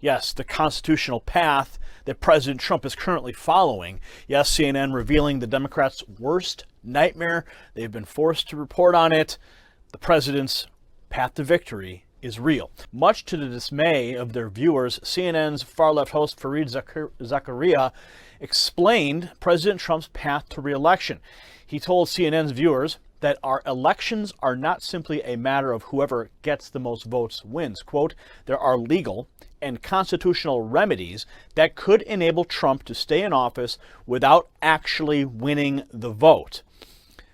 Yes, the constitutional path that President Trump is currently following. Yes, CNN revealing the Democrats' worst nightmare. They've been forced to report on it. The president's path to victory is real. Much to the dismay of their viewers, CNN's far-left host Fareed Zakaria explained President Trump's path to re-election. He told CNN's viewers that our elections are not simply a matter of whoever gets the most votes wins. Quote, there are legal and constitutional remedies that could enable Trump to stay in office without actually winning the vote.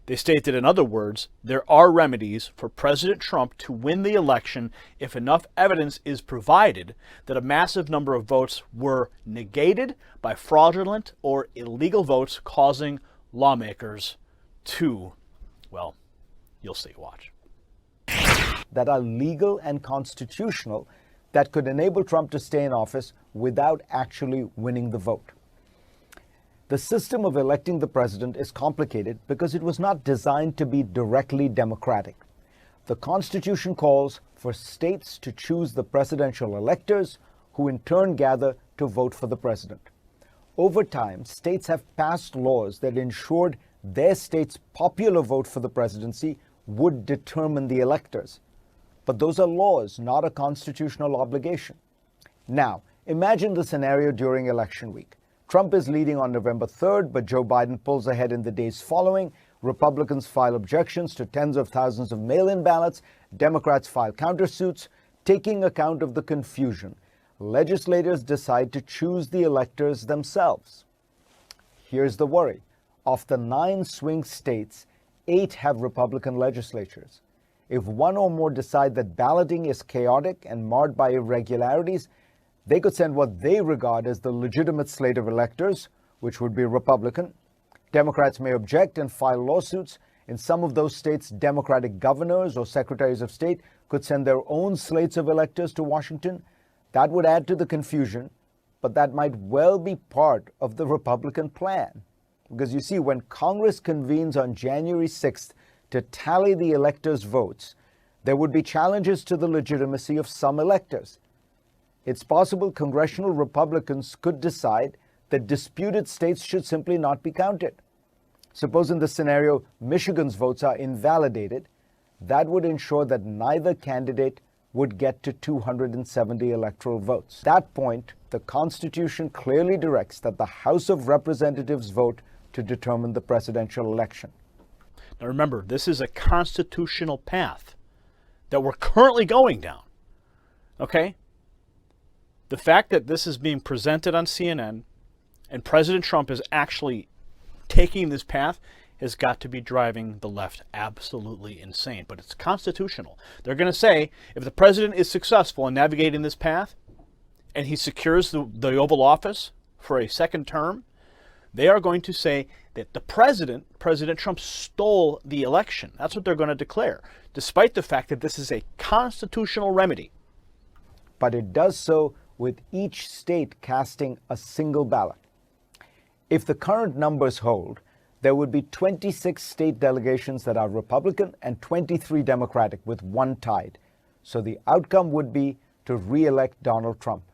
They state that, in other words, there are remedies for President Trump to win the election if enough evidence is provided that a massive number of votes were negated by fraudulent or illegal votes, causing lawmakers to, well, you'll see, watch. That are legal and constitutional that could enable Trump to stay in office without actually winning the vote. The system of electing the president is complicated because it was not designed to be directly democratic. The Constitution calls for states to choose the presidential electors, who in turn gather to vote for the president. Over time, states have passed laws that ensured their state's popular vote for the presidency would determine the electors. But those are laws, not a constitutional obligation. Now, imagine the scenario during election week. Trump is leading on November 3rd, but Joe Biden pulls ahead in the days following. Republicans file objections to tens of thousands of mail-in ballots. Democrats file countersuits. Taking account of the confusion, legislators decide to choose the electors themselves. Here's the worry. Of the 9 swing states, 8 have Republican legislatures. If one or more decide that balloting is chaotic and marred by irregularities, they could send what they regard as the legitimate slate of electors, which would be Republican. Democrats may object and file lawsuits. In some of those states, Democratic governors or secretaries of state could send their own slates of electors to Washington. That would add to the confusion, but that might well be part of the Republican plan. Because you see, when Congress convenes on January 6th to tally the electors' votes, there would be challenges to the legitimacy of some electors. It's possible congressional Republicans could decide that disputed states should simply not be counted. Suppose in this scenario, Michigan's votes are invalidated. That would ensure that neither candidate would get to 270 electoral votes. At that point, the Constitution clearly directs that the House of Representatives vote to determine the presidential election. Now remember, this is a constitutional path that we're currently going down. Okay? The fact that this is being presented on CNN and President Trump is actually taking this path has got to be driving the left absolutely insane. But it's constitutional. They're going to say if the president is successful in navigating this path and he secures the Oval Office for a second term, they are going to say that the President Trump, stole the election. That's what they're going to declare, despite the fact that this is a constitutional remedy. But it does so with each state casting a single ballot. If the current numbers hold, there would be 26 state delegations that are Republican and 23 Democratic, with one tied. So the outcome would be to re-elect Donald Trump.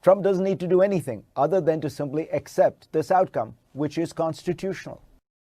Trump doesn't need to do anything other than to simply accept this outcome, which is constitutional.